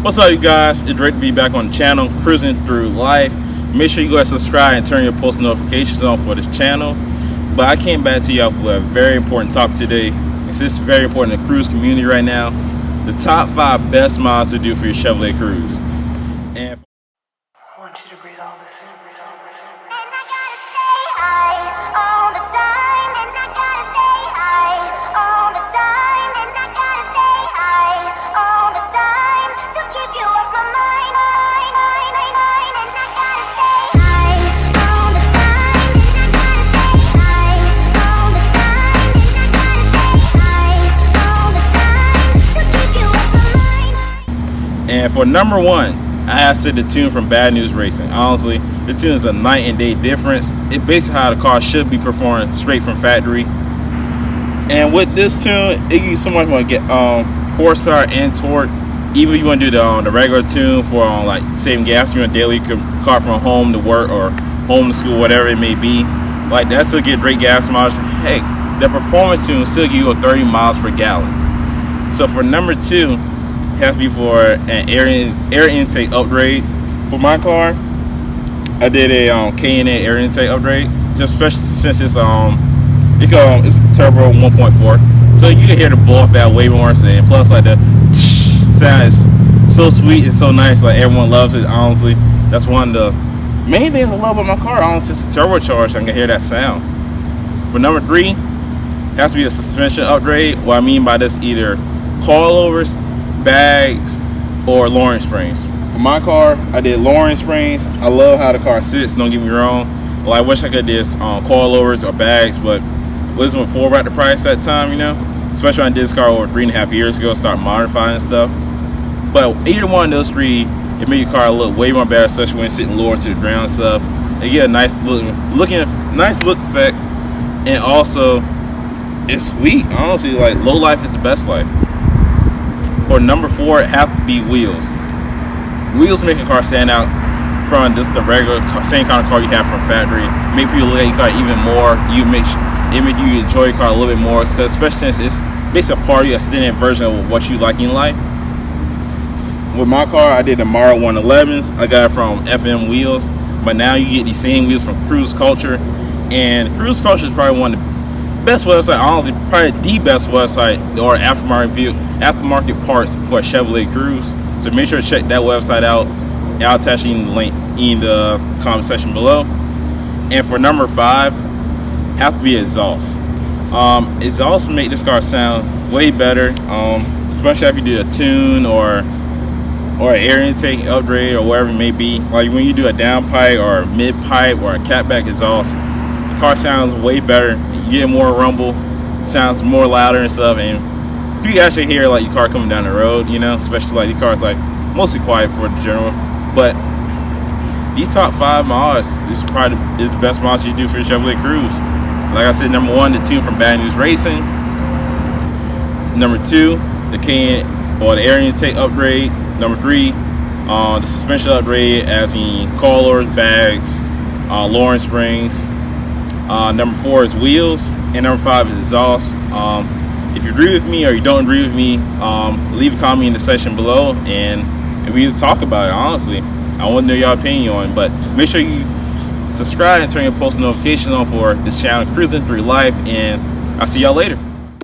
What's up, you guys? It's great to be back on the channel, cruising through life. Make sure you go and subscribe and turn your post notifications on for this channel. But I came back to y'all with a very important topic today. This is very important in the cruise community right now. The top 5 best miles to do for your Chevy Cruze. And I want you to breathe all this in. And I gotta stay high all the time. And I gotta stay high all the time. And I gotta stay high all the time to keep you off my mind. And I gotta stay high all the time. And I gotta stay high all the time. And I gotta stay high all the time to keep you off my mind. And for number 1, I have said the tune from Bad News Racing. Honestly, the tune is a night and day difference. It's basically how the car should be performing straight from factory. And with this tune, it gives you so much more horsepower and torque. Even if you want to do the regular tune for like saving gas, you want daily car from home to work or home to school, whatever it may be. Like that still get great gas mileage. Hey, the performance tune still give you a 30 miles per gallon. So for number 2, has to be for an air intake upgrade. For my car, I did a K&N air intake upgrade, just especially since it's it's turbo 1.4, so you can hear the blow off that way more. And plus, like the sound is so sweet and so nice. Like everyone loves it. Honestly, that's one of the main things I love about my car. Honestly, it's turbocharged. I can hear that sound. For number 3, has to be a suspension upgrade. What I mean by this, either coilovers, bags, or lowering springs. For my car, I did lowering springs. I love how the car sits, don't get me wrong. Well, I wish I could do coilovers or bags, but this was for about the price at the time, you know. Especially when I did this car over 3.5 years ago, start modifying and stuff. But either one of those 3, it made your car look way more better, especially when it's sitting lower to the ground and stuff. They get a nice look effect, and also it's sweet. Honestly, like low life is the best life. For number 4, it has to be wheels. Wheels make a car stand out from just the regular same kind of car you have from factory. Make people look at your car even more. It make you enjoy your car a little bit more, because especially since it's basically a part of your extended version of what you like in life. With my car, I did the Mara 111s. I got it from FM Wheels, but now you get these same wheels from Cruise Culture, and Cruise Culture is probably one of the best website, honestly, probably the best website or aftermarket parts for a Chevy Cruze. So make sure to check that website out. I'll attach you the link in the comment section below. And for number 5, have to be exhaust. Exhaust make this car sound way better, especially if you do a tune or an air intake upgrade or whatever it may be. Like when you do a downpipe or a mid pipe or a catback exhaust, the car sounds way better. You get more rumble, sounds more louder and stuff, and you can actually hear like your car coming down the road, you know, especially like your car's like mostly quiet for the general. But these top 5 miles is probably the best miles you do for your Chevy Cruze. Like I said, number 1, the tune from Bad News Racing. Number 2, the K&N or the air intake upgrade. Number 3, the suspension upgrade, as in coilovers, bags, lowering springs. Number 4 is wheels, and number 5 is exhaust. If you agree with me or you don't agree with me, leave a comment in the section below, and we can talk about it. Honestly, I want to know your opinion on it. But make sure you subscribe and turn your post notifications on for this channel, Cruising Through Life, and I'll see y'all later.